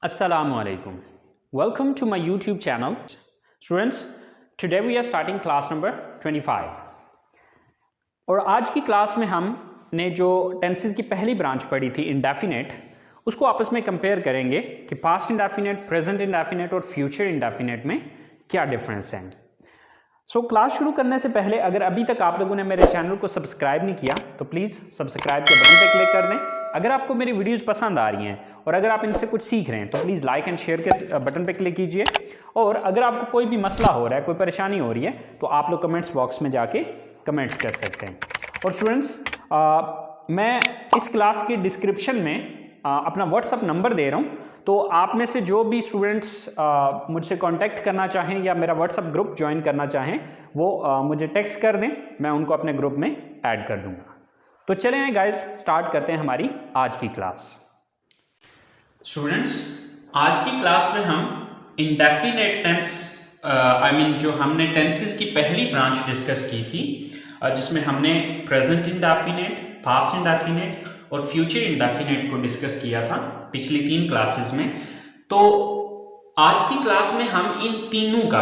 Assalamualaikum. Welcome to my YouTube channel. Students, today we are starting class number 25. और आज की class में हमने जो टेंसेस की पहली ब्रांच पढ़ी थी इंडेफिनेट, उसको आपस में कंपेयर करेंगे कि पास्ट इंडेफिनेट, प्रेजेंट इंडेफिनेट और फ्यूचर इंडेफिनेट में क्या डिफरेंस है। क्लास शुरू करने से पहले अगर अभी तक आप लोगों ने मेरे चैनल को सब्सक्राइब नहीं किया तो प्लीज़ सब्सक्राइब के बटन पर क्लिक कर दें। अगर आपको मेरी वीडियोस पसंद आ रही हैं और अगर आप इनसे कुछ सीख रहे हैं तो प्लीज़ लाइक एंड शेयर के बटन पर क्लिक कीजिए। और अगर आपको कोई भी मसला हो रहा है, कोई परेशानी हो रही है, तो आप लोग कमेंट्स बॉक्स में जाके कमेंट्स कर सकते हैं। और स्टूडेंट्स, मैं इस क्लास की डिस्क्रिप्शन में अपना व्हाट्सअप नंबर दे रहा हूँ, तो आप में से जो भी स्टूडेंट्स मुझसे कांटेक्ट करना चाहें या मेरा व्हाट्सअप ग्रुप ज्वाइन करना चाहें वो मुझे टेक्स्ट कर दें, मैं उनको अपने ग्रुप में ऐड कर दूंगा। तो चलें आए गाइस, स्टार्ट करते हैं हमारी आज की क्लास। स्टूडेंट्स, आज की क्लास में हम इंडेफिनेट टेंस जो हमने टेंसेस की पहली ब्रांच डिस्कस की थी, जिसमें हमने प्रेजेंट इंडेफिनेट, पास्ट इंडेफिनेट और फ्यूचर इंडेफिनेट को डिस्कस किया था पिछली 3 क्लासेस में। तो आज की क्लास में हम इन तीनों का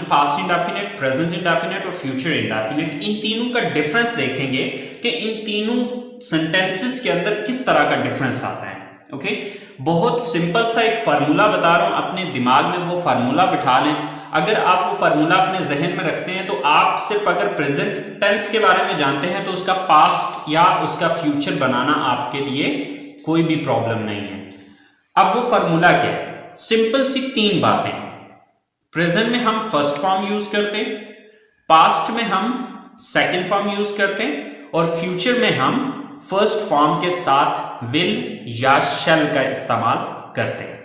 पास्ट इंडेफिनेट, प्रेजेंट इंडेफिनेट और फ्यूचर इंडेफिनेट, इन तीनों का डिफरेंस देखेंगे कि इन तीनों सेंटेंसेस के अंदर किस तरह का डिफरेंस आता है। ओके, बहुत सिंपल सा एक फार्मूला बता रहा हूं, अपने दिमाग में वो फार्मूला बिठा लें। अगर आप वो फार्मूला अपने जहन में रखते हैं तो आप सिर्फ अगर प्रेजेंट टेंस के बारे में जानते हैं तो उसका पास्ट या उसका फ्यूचर बनाना आपके लिए कोई भी प्रॉब्लम नहीं है। अब वो फार्मूला क्या है? सिंपल सी 3 बातें। प्रेजेंट में हम फर्स्ट फॉर्म यूज करते हैं, पास्ट में हम सेकंड फॉर्म यूज करते हैं और फ्यूचर में हम फर्स्ट फॉर्म के साथ विल या शैल का इस्तेमाल करते हैं।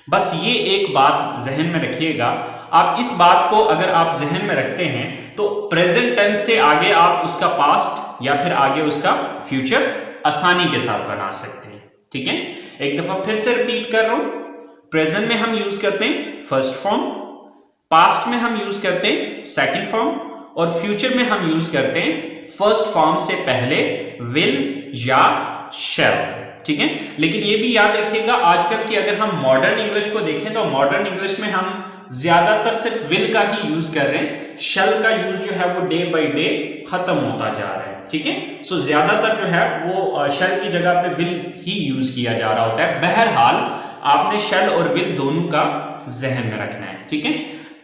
बस ये एक बात जहन में रखिएगा। आप इस बात को अगर आप जहन में रखते हैं तो प्रेजेंट टेंस से आगे आप उसका पास्ट या फिर आगे उसका फ्यूचर आसानी के साथ बना सकते हैं। ठीक है, एक दफा फिर से रिपीट कर रहा हूं। प्रेजेंट में हम यूज करते हैं फर्स्ट फॉर्म, पास्ट में हम यूज करते हैं सेकंड फॉर्म और फ्यूचर में हम यूज करते हैं फर्स्ट फॉर्म से पहले विल या शैल। ठीक है, लेकिन ये भी याद रखिएगा, आजकल की अगर हम मॉडर्न इंग्लिश को देखें तो मॉडर्न इंग्लिश में हम ज्यादातर सिर्फ विल का ही यूज कर रहे हैं। शैल का यूज जो है वो डे बाय डे खत्म होता जा रहा है। ठीक है, सो ज्यादातर जो है वो शैल की जगह पे विल ही यूज किया जा रहा होता है। बहरहाल आपने शैल और विल दोनों का जहन में रखना है। ठीक है,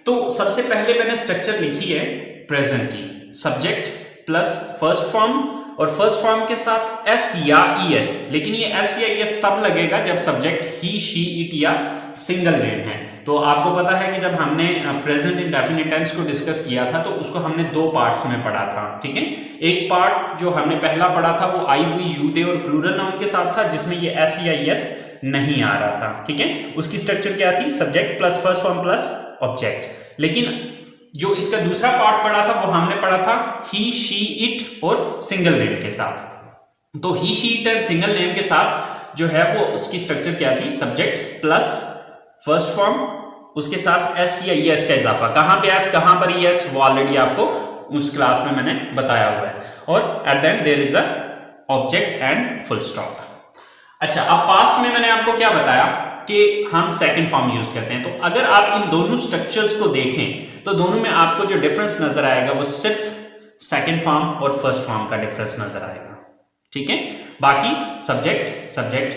तो सबसे पहले मैंने स्ट्रक्चर लिखी है प्रेजेंट की, सब्जेक्ट प्लस फर्स्ट फॉर्म और फर्स्ट फॉर्म के साथ एस या ईएस। लेकिन ये एस या ईएस तब लगेगा जब सब्जेक्ट ही, शी, इट या सिंगल नेम है। तो आपको पता है कि जब हमने प्रेजेंट इंडेफिनिट टेंस को डिस्कस किया था तो उसको हमने 2 पार्ट्स में पढ़ा था। ठीक है, एक पार्ट जो हमने पहला पढ़ा था वो आई, वी, यू, दे और प्लूरल नाउन के साथ था, जिसमें ये एस या ईएस नहीं आ रहा था। ठीक है, उसकी स्ट्रक्चर क्या थी? Subject plus first form plus object. लेकिन जो इसका दूसरा पार्ट पढ़ा था वो हमने पढ़ा था ही, शी, इट और सिंगल नेम के साथ। तो he, she, it and single name के साथ जो है वो उसकी स्ट्रक्चर क्या थी? सब्जेक्ट प्लस फर्स्ट फॉर्म, उसके साथ एस या ईएस का इजाफा। कहां पे एस, कहां पर ईएस, वो ऑलरेडी आपको उस क्लास में मैंने बताया हुआ है। और at the end there is a object and full stop. अच्छा, अब पास्ट में मैंने आपको क्या बताया कि हम सेकंड फॉर्म यूज करते हैं। तो अगर आप इन दोनों स्ट्रक्चर्स को देखें तो दोनों में आपको जो डिफरेंस नजर आएगा वो सिर्फ सेकंड फॉर्म और फर्स्ट फॉर्म का डिफरेंस नजर आएगा। ठीक है, बाकी सब्जेक्ट सब्जेक्ट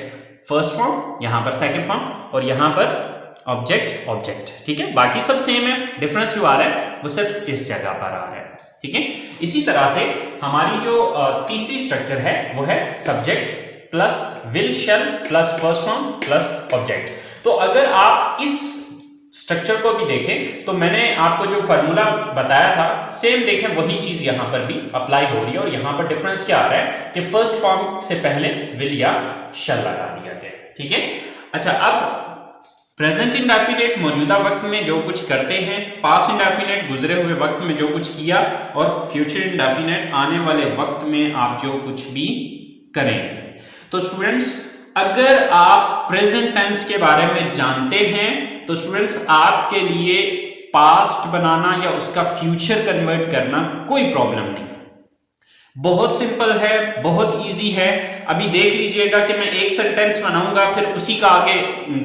फर्स्ट फॉर्म, यहां पर सेकंड फॉर्म और यहां पर ऑब्जेक्ट ऑब्जेक्ट। ठीक है, बाकी सब सेम है, डिफरेंस जो आ रहा है वो सिर्फ इस जगह पर आ रहा है। ठीक है, इसी तरह से हमारी जो तीसरी स्ट्रक्चर है वो है subject plus will, shell plus first form plus object. तो अगर आप इस स्ट्रक्चर को भी देखें तो मैंने आपको जो फार्मूला बताया था सेम देखें, वही चीज यहां पर भी अप्लाई हो रही है। और यहां पर डिफरेंस क्या आ रहा है कि फर्स्ट फॉर्म से पहले विल या शैल लगा दिया गया। ठीक है, अच्छा, अब प्रेजेंट इंडेफिनेट मौजूदा वक्त में जो कुछ करते हैं, पास्ट इंडेफिनेट गुजरे हुए वक्त में जो कुछ किया और फ्यूचर इंडेफिनेट आने वाले वक्त में आप जो कुछ भी करेंगे। तो स्टूडेंट्स, अगर आप प्रेजेंट टेंस के बारे में जानते हैं तो स्टूडेंट्स आपके लिए पास्ट बनाना या उसका फ्यूचर कन्वर्ट करना कोई प्रॉब्लम नहीं। बहुत सिंपल है, बहुत इजी है। अभी देख लीजिएगा कि मैं एक सेंटेंस बनाऊंगा, फिर उसी का आगे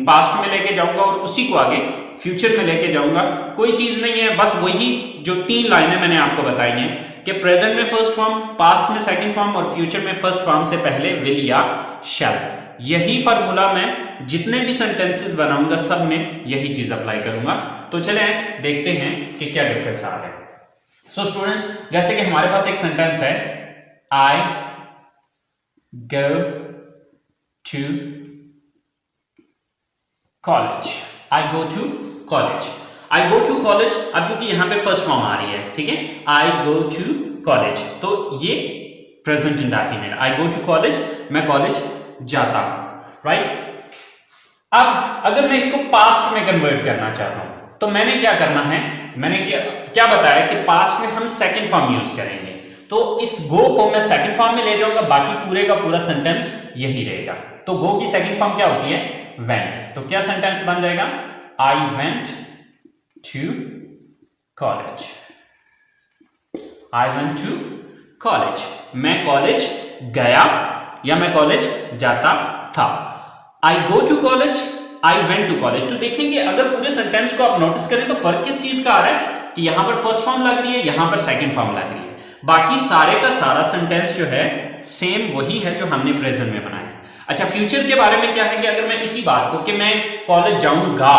पास्ट में लेके जाऊंगा और उसी को आगे फ्यूचर में लेके जाऊंगा। कोई चीज नहीं है, बस वही जो 3 लाइनें मैंने आपको बताई हैं कि प्रेजेंट में फर्स्ट फॉर्म, पास्ट में सेकंड फॉर्म और फ्यूचर में फर्स्ट फॉर्म से पहले विल या शैल। यही फार्मूला मैं जितने भी सेंटेंसेस बनाऊंगा सब में यही चीज अप्लाई करूंगा। तो चले देखते हैं कि क्या डिफरेंस आ रहा है। सो स्टूडेंट्स, जैसे कि हमारे पास एक सेंटेंस है, I go to college. I go to college. I go to college, अब चूंकि यहां पे फर्स्ट फॉर्म आ रही है, ठीक है, I go to college, तो ये present indefinite, I go to college, मैं कॉलेज जाता हूं, राइट। अब अगर मैं इसको पास्ट में कन्वर्ट करना चाहता हूं तो मैंने क्या करना है, मैंने क्या बताया कि पास्ट में हम सेकंड फॉर्म यूज करेंगे। तो इस गो को मैं सेकंड फॉर्म में ले जाऊंगा, बाकी पूरे का पूरा सेंटेंस यही रहेगा। तो गो की सेकंड फॉर्म क्या होती है, वेंट। तो क्या सेंटेंस बन जाएगा, I went to college. I went to college, मैं कॉलेज गया या मैं कॉलेज जाता था। I go to college, I went to college. तो देखेंगे अगर पूरे सेंटेंस को आप नोटिस करें तो फर्क किस चीज का आ रहा है कि यहां पर फर्स्ट फॉर्म लग रही है, यहां पर सेकंड फॉर्म लग रही है। बाकी सारे का सारा सेंटेंस जो है सेम वही है जो हमने प्रेजेंट में बनाया है। अच्छा, फ्यूचर के बारे में क्या है कि अगर मैं इसी बात को कि मैं कॉलेज जाऊंगा,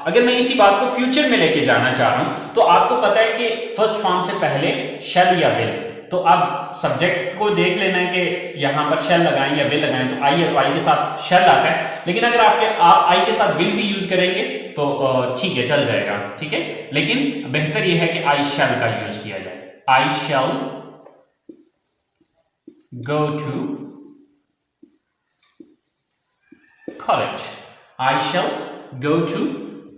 अगर मैं इसी बात को फ्यूचर में लेके जाना चाह रहा हूं तो आपको पता है कि फर्स्ट फॉर्म से पहले शैल या विल। तो अब सब्जेक्ट को देख लेना है कि यहां पर शैल लगाएं या विल लगाएं, तो आई है तो आई के साथ शैल आता है। लेकिन अगर आप आई के साथ विल भी यूज करेंगे तो ठीक है, चल जाएगा, ठीक है। लेकिन बेहतर यह है कि आई शैल का यूज किया जाए। I shall go to college. I shall go to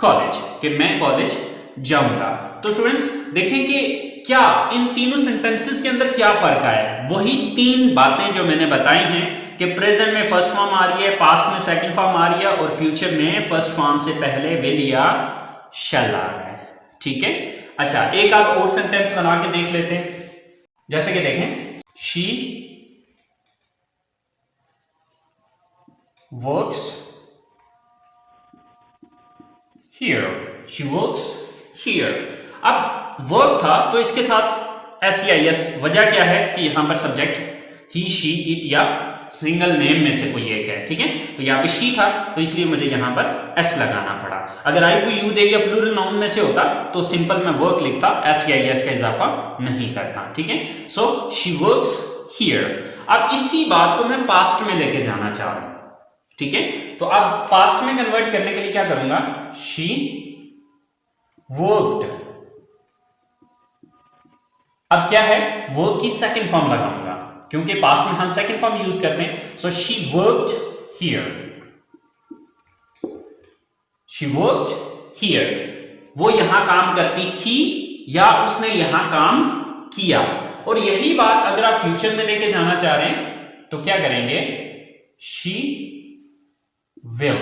college, कि मैं कॉलेज जाऊंगा। तो स्टूडेंट्स देखें कि क्या इन तीनों सेंटेंसेस के अंदर क्या फर्क आया है। वही 3 बातें जो मैंने बताई हैं कि प्रेजेंट में फर्स्ट फॉर्म आ रही है, पास्ट में सेकंड फॉर्म आ रही है और फ्यूचर में फर्स्ट फॉर्म से पहले विल या शैल आ रहा है, ठीक है। अच्छा, एक आध और सेंटेंस बना के देख लेते हैं। जैसे कि देखें, she works here, she works here. अब वर्क था तो इसके साथ SEIS, वजह क्या है कि यहां पर सब्जेक्ट ही, शी, इट या सिंगल नेम में से कोई एक है, ठीक है। तो यहां पे शी था तो इसलिए मुझे यहां पर S लगाना पड़ा। अगर आई को यू दे या प्लूरल नाउन में से होता तो सिंपल मैं वर्क लिखता, SEIS का इजाफा नहीं करता, ठीक है। So she works here. अब इसी बात को मैं पास्ट में लेके जाना चाह रहा हूं, ठीक है। तो अब पास्ट में कन्वर्ट करने के लिए क्या करूंगा, शी वर्क्ड। अब क्या है, वर्क की सेकंड फॉर्म लगाऊंगा क्योंकि पास्ट में हम सेकंड फॉर्म यूज करते हैं। So she worked here, she worked here. वो यहां काम करती थी या उसने यहां काम किया। और यही बात अगर आप फ्यूचर में लेके जाना चाह रहे हैं तो क्या करेंगे, she will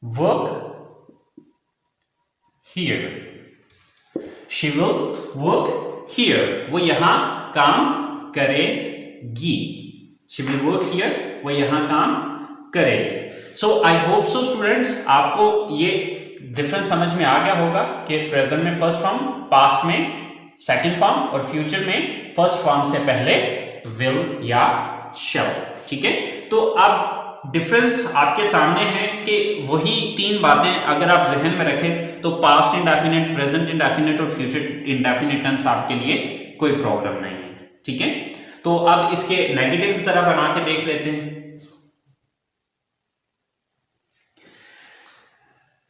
work here, she will work here. वो यहां काम करेगी, शी विल वर्क हियर, वो यहां काम करेगी। सो आई होप सो स्टूडेंट्स, आपको ये डिफरेंस समझ में आ गया होगा कि प्रेजेंट में फर्स्ट फॉर्म, पास्ट में सेकंड फॉर्म और फ्यूचर में फर्स्ट फॉर्म से पहले विल या शैल, ठीक है। तो अब डिफरेंस आपके सामने है कि वही 3 बातें अगर आप जहन में रखें तो पास्ट इंडेफिनिट, प्रेजेंट इंडेफिनिट और फ्यूचर इंडेफिनिट टेंस आपके लिए कोई प्रॉब्लम नहीं है, ठीक है। तो अब इसके नेगेटिव्स जरा बना के देख लेते हैं।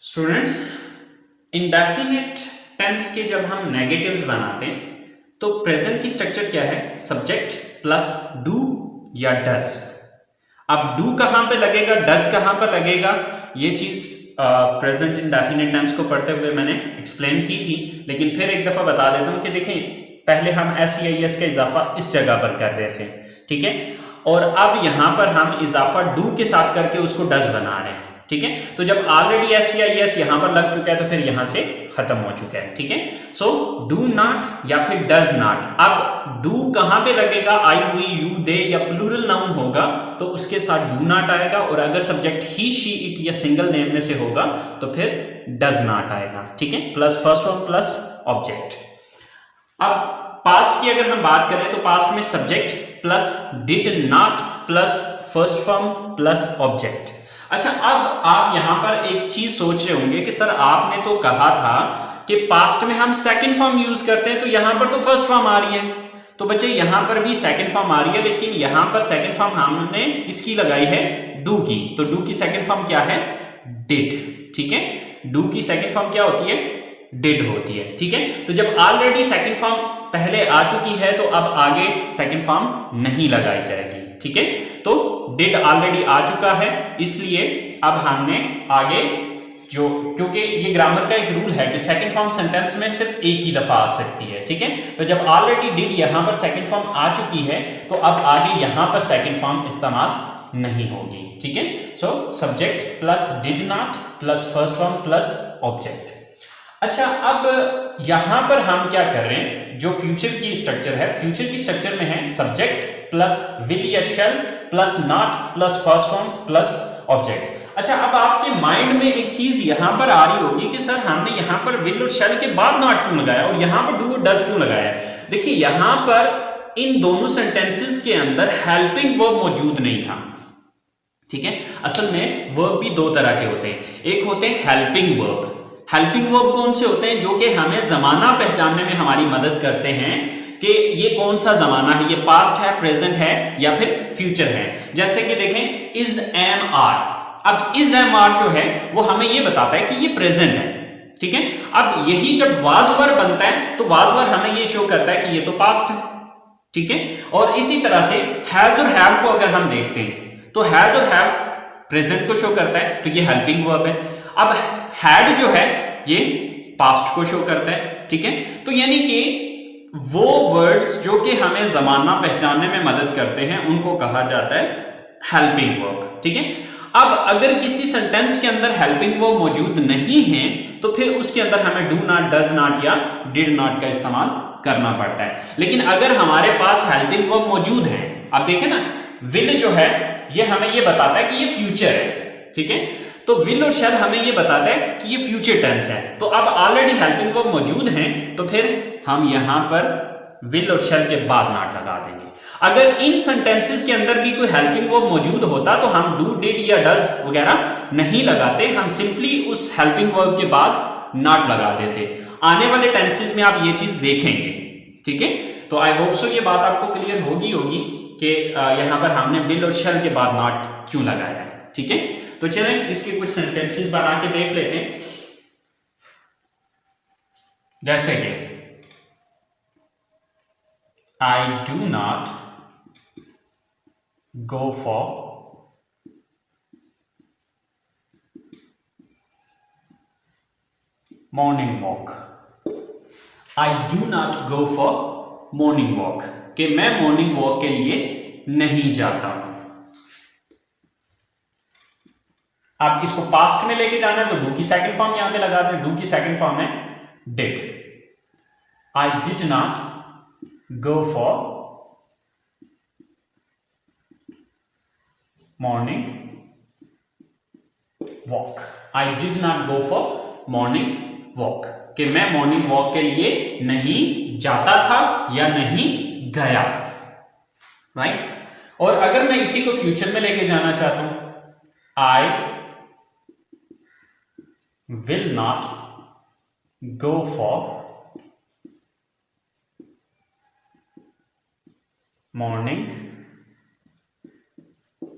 स्टूडेंट्स, इंडेफिनिट टेंस के जब हम नेगेटिव्स बनाते हैं तो प्रेजेंट की स्ट्रक्चर क्या है, सब्जेक्ट प्लस डू या डज। अब डू कहां पे लगेगा, डज कहां पर लगेगा, ये चीज प्रेजेंट इंडेफिनिट टेंस को पढ़ते हुए मैंने एक्सप्लेन की थी, लेकिन फिर एक दफा बता देता हूं कि देखें पहले हम SEIS का इजाफा इस जगह पर कर रहे थे, ठीक है। और अब यहां पर हम इजाफा डू के साथ करके उसको डज बना रहे हैं, ठीक है। तो जब ऑलरेडी एस या एस यहां पर लग चुका है तो फिर यहां से खत्म हो चुका है, ठीक है। सो डू नॉट या फिर डज नॉट। अब डू कहां पे लगेगा, आई हुई यू दे या प्लूरल नाउन होगा तो उसके साथ डू नॉट आएगा, और अगर सब्जेक्ट ही शी इट या सिंगल नेम में से होगा तो फिर डज नॉट आएगा, ठीक है, plus first form plus object. अब पास्ट की अगर हम बात करें तो पास्ट में subject plus did not plus first form plus object. अच्छा, अब आप यहां पर एक चीज सोच रहे होंगे कि सर आपने तो कहा था कि पास्ट में हम सेकंड फॉर्म यूज करते हैं, तो यहां पर तो फर्स्ट फॉर्म आ रही है। तो बच्चे यहां पर भी सेकंड फॉर्म आ रही है, लेकिन यहां पर सेकंड फॉर्म हमने किसकी लगाई है, डू की। तो डू की सेकंड फॉर्म क्या है, डिड, ठीक है। डू की सेकंड फॉर्म क्या होती है, डिड होती है, ठीक है। तो जब ऑलरेडी सेकंड फॉर्म पहले आ चुकी है तो अब आगे सेकंड फॉर्म नहीं लगाई जाएगी, ठीक है। तो डिड ऑलरेडी आ चुका है, इसलिए अब हमने आगे जो, क्योंकि ये ग्रामर का एक रूल है कि सेकंड फॉर्म सेंटेंस में सिर्फ एक ही दफा आ सकती है, ठीक है। तो जब ऑलरेडी डिड यहां पर सेकंड फॉर्म आ चुकी है तो अब आगे यहां पर सेकंड फॉर्म इस्तेमाल नहीं होगी, ठीक है। So subject plus did not plus first form plus object. अच्छा, अब यहां पर हम क्या कर रहे हैं, जो फ्यूचर की स्ट्रक्चर है, फ्यूचर की स्ट्रक्चर में है सब्जेक्ट प्लस विल या शैल plus not plus first form plus object. अच्छा, अब आपके माइंड में एक चीज यहां पर आ रही होगी कि सर हमने यहां पर विल और शैल के बाद नॉट क्यों लगाया और यहां पर डू और डज क्यों लगाया। देखिए, यहां पर इन दोनों सेंटेंसेस के अंदर हेल्पिंग वर्ब मौजूद नहीं था, ठीक है। असल में वर्ब भी दो तरह के होते हैं, एक होते हैं हेल्पिंग वर्ब। हेल्पिंग वर्ब कौन से होते हैं, जो कि हमें जमाना पहचानने में हमारी मदद करते हैं कि ये कौन सा जमाना है, ये पास्ट है, प्रेजेंट है या फिर फ्यूचर है। जैसे कि देखें इज एम आर। अब इज एम आर जो है वो हमें ये बताता है कि ये प्रेजेंट है, ठीक है। अब यही जब वाज वर बनता है तो वाज वर हमें ये शो करता है कि ये तो पास्ट है, ठीक है। और इसी तरह से हैज और हैव को अगर हम देखते हैं तो हैज और हैव प्रेजेंट को शो करता है, तो ये हेल्पिंग वर्ब है। अब हैड जो है ये पास्ट को शो करता है, ठीक है। तो यानी कि वो वर्ड्स जो कि हमें जमाना पहचानने में मदद करते हैं उनको कहा जाता है हेल्पिंग वर्ब, ठीक है। अब अगर किसी सेंटेंस के अंदर हेल्पिंग वर्ब मौजूद नहीं है तो फिर उसके अंदर हमें डू नॉट, डज नॉट या डिड नॉट का इस्तेमाल करना पड़ता है। लेकिन अगर हमारे पास हेल्पिंग वर्ब मौजूद है, आप देखें ना, विल जो है ये हमें ये बताता है कि ये फ्यूचर है, ठीक है। तो विल और शैल हमें ये बताता है कि ये फ्यूचर टेंस है। तो अब ऑलरेडी हेल्पिंग वर्ब मौजूद हैं तो फिर हम यहां पर विल और शैल के बाद नॉट लगा देंगे। अगर इन सेंटेंसेस के अंदर भी कोई हेल्पिंग वर्ब मौजूद होता तो हम डू, डिड या डज वगैरह नहीं लगाते, हम सिंपली उस हेल्पिंग वर्ब के बाद नॉट लगा देते। आने वाले टेंसेस में आप ये चीज देखेंगे, ठीक है। तो आई होप सो ये बात आपको क्लियर होगी कि यहां पर हमने विल और शैल के बाद नॉट क्यों लगाया है, ठीक है। तो चलें इसके कुछ सेंटेंसेस बना के देख लेते हैं। जैसे कि I do not go for morning walk. I do not go for morning walk, कि मैं मॉर्निंग वॉक के लिए नहीं जाता हूं। आप इसको पास्ट में लेके जाना है तो डू की सेकंड फॉर्म यहां पे लगा दें, डू की सेकंड फॉर्म है did. I did not go for morning walk. I did not go for morning walk, कि मैं मॉर्निंग वॉक के लिए नहीं जाता था या नहीं गया, राइट। और अगर मैं इसी को फ्यूचर में लेके जाना चाहता हूं, आई will not go for morning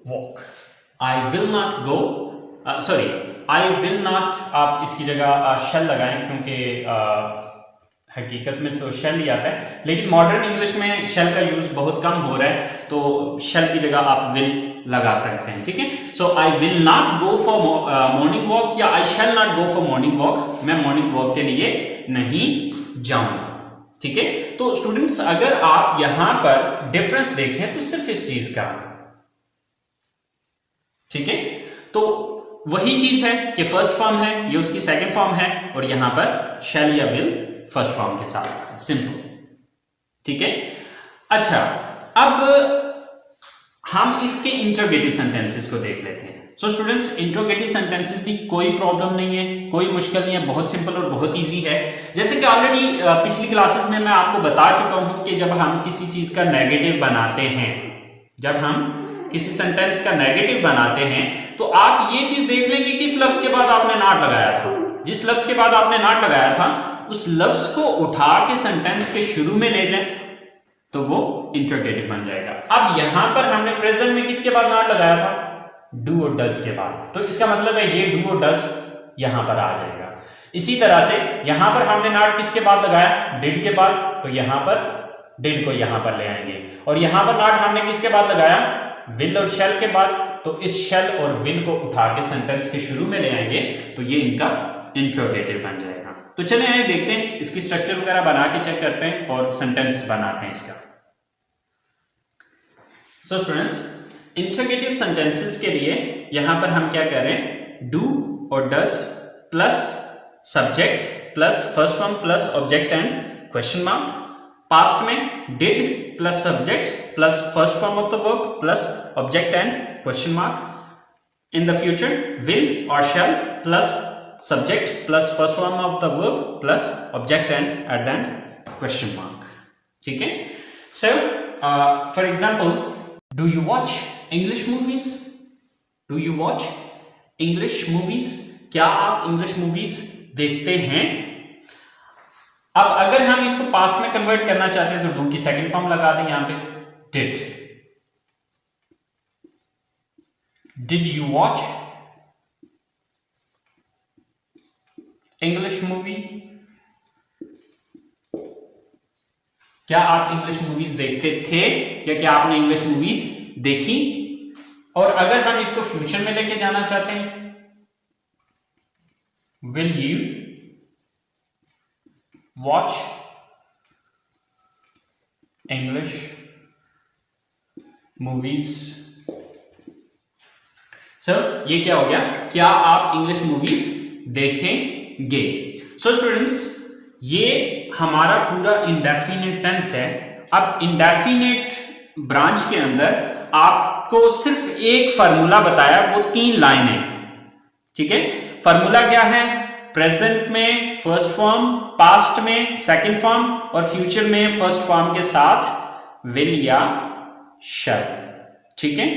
walk. I will not go, sorry, I will not, आप इसकी जगह shall लगाएं क्योंकि हकीकत में तो shall ही आता है, लेकिन मॉडर्न इंग्लिश में shall का यूज बहुत कम हो रहा है, तो shall की जगह आप will लगा सकते हैं, ठीक है। So I will not go for morning walk या I shall not go for morning walk, मैं मॉर्निंग वॉक के लिए नहीं जाऊंगा, ठीक है। तो स्टूडेंट्स, अगर आप यहां पर डिफरेंस देखें तो सिर्फ इस चीज का ठीक है, तो वही चीज है कि फर्स्ट फॉर्म है, ये उसकी सेकंड फॉर्म है, और यहां पर शैल या विल फर्स्ट फॉर्म के साथ, सिंपल। ठीक है, अच्छा, अब हम इसके इंट्रोगेटिव सेंटेंसेस को देख लेते हैं। सो स्टूडेंट्स, इंट्रोगेटिव सेंटेंसेस भी कोई प्रॉब्लम नहीं है, कोई मुश्किल नहीं है, बहुत सिंपल और बहुत इजी है। जैसे कि ऑलरेडी पिछली क्लासेस में मैं आपको बता चुका हूं कि जब हम किसी चीज का नेगेटिव बनाते हैं, जब हम किसी सेंटेंस का नेगेटिव बनाते हैं, तो आप ये चीज देख लें कि किस लफ्ज के बाद आपने नॉट लगाया था। जिस लफ्ज के बाद आपने नॉट लगाया था उस लफ्ज को उठा के सेंटेंस के शुरू में ले जाएं तो वो इंट्रोगेटिव बन जाएगा। अब यहां पर हमने प्रेजेंट में किसके बाद नॉट लगाया था? डू और डज के बाद, तो इसका मतलब है ये डू और डज यहां पर आ जाएगा। इसी तरह से यहां पर हमने नॉट किसके बाद लगाया? डिड के बाद, तो यहां पर डिड को यहां पर ले आएंगे। और यहां पर नॉट हमने किसके बाद लगाया? विल और शैल के बाद, तो इस शैल और विल को उठा के सेंटेंस के शुरू में ले आएंगे तो ये इनका इंट्रोगेटिव बन जाएगा। तो चलिए आइए देखते हैं, इसकी स्ट्रक्चर वगैरह बना के चेक करते हैं और सेंटेंस बनाते हैं इसका। सो स्टूडेंट्स, इंट्रोगेटिव सेंटेंसेस के लिए यहां पर हम क्या कर रहे हैं? डू और does plus subject plus first form plus object and question mark. Past में did plus subject plus first form of the verb plus object and question mark. In the future will और shall plus subject plus first form of the verb plus object and at the end question mark. ठीक है, so for example, do you watch English movies? Do you watch English movies? क्या आप English movies देखते हैं? अब अगर हम इसको पास्ट में कन्वर्ट करना चाहते हैं तो डू की सेकंड फॉर्म लगा दें यहां पे, did. Did you watch English movie? क्या आप इंग्लिश मूवीज देखते थे या क्या आपने इंग्लिश मूवीज देखी? और अगर हम इसको फ्यूचर में लेके जाना चाहते हैं, will you watch English movies? Sir ये क्या हो गया? क्या आप इंग्लिश मूवीज देखेंगे? सो स्टूडेंट्स, ये हमारा पूरा इंडेफिनिट टेंस है। अब इंडेफिनिट ब्रांच के अंदर आपको सिर्फ एक फार्मूला बताया, वो 3 लाइन है। ठीक है, फार्मूला क्या है? प्रेजेंट में फर्स्ट फॉर्म, पास्ट में सेकंड फॉर्म और फ्यूचर में फर्स्ट फॉर्म के साथ विल या शैल। ठीक है,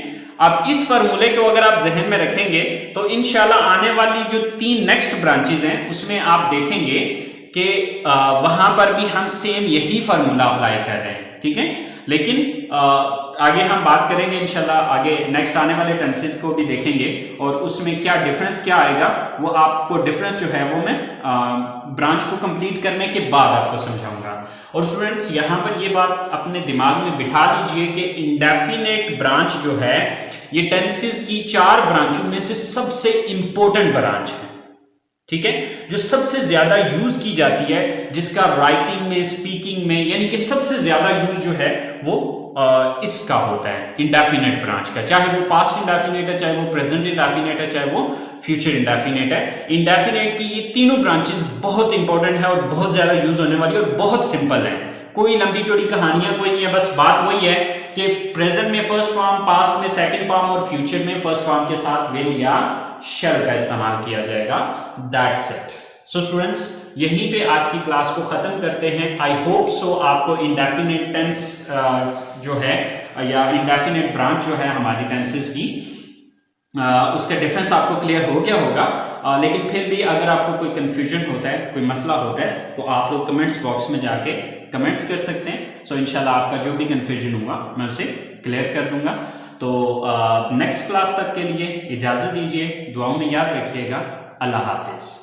अब इस फार्मूले को अगर आप जहन में रखेंगे तो इंशाल्लाह आने वाली जो 3 नेक्स्ट ब्रांचेस हैं उसमें आप देखेंगे कि वहां पर भी हम सेम यही फार्मूला अप्लाई कर रहे हैं। ठीक है, लेकिन आगे हम बात करेंगे इंशाल्लाह, आगे नेक्स्ट आने वाले टेंसेस को भी देखेंगे और उसमें क्या डिफरेंस क्या आएगा, वो आपको डिफरेंस जो है वो मैं ब्रांच को कंप्लीट करने के बाद आपको समझाऊंगा। और स्टूडेंट्स, यहां पर ये बात अपने दिमाग में बिठा लीजिए कि इंडेफिनेट ब्रांच जो है ये टेंसेस की 4 ब्रांचों में से सबसे इंपॉर्टेंट ब्रांच है। ठीक है, जो सबसे ज्यादा यूज की जाती है, जिसका राइटिंग में, स्पीकिंग में, यानी कि सबसे ज्यादा यूज जो है वो इसका होता है, इंडेफिनेट ब्रांच का। चाहे वो पास्ट इंडेफिनेट है, चाहे वो प्रेजेंट इंडेफिनेट है, चाहे वो फ्यूचर इंडेफिनेट है। इंडेफिनेट की ये तीनों ब्रांचेस बहुत इंपॉर्टेंट है और बहुत ज्यादा यूज होने वाली है और बहुत सिंपल है। कोई लंबी चौड़ी कहानियां कोई नहीं है, बस बात वही है कि प्रेजेंट में फर्स्ट फॉर्म, पास्ट में सेकंड फॉर्म और फ्यूचर में फर्स्ट फॉर्म के साथ विल या शैल का इस्तेमाल किया जाएगा। That's it. सो स्टूडेंट्स, यहीं पे आज की क्लास को खत्म करते हैं। आई होप सो आपको इंडेफिनेट टेंस जो है या इंडेफिनेट ब्रांच जो है हमारी टेंसेस की, उसका डिफरेंस आपको क्लियर हो गया होगा। लेकिन फिर भी अगर आपको कोई कंफ्यूजन होता है, कोई मसला होता है, तो आप लोग कमेंट्स बॉक्स में जाके कमेंट्स कर सकते हैं। सो इंशाल्लाह आपका जो भी कंफ्यूजन हुआ मैं उसे क्लियर कर दूंगा। तो नेक्स्ट क्लास तक के लिए इजाजत दीजिए, दुआओं में याद रखिएगा। अल्लाह हाफिज।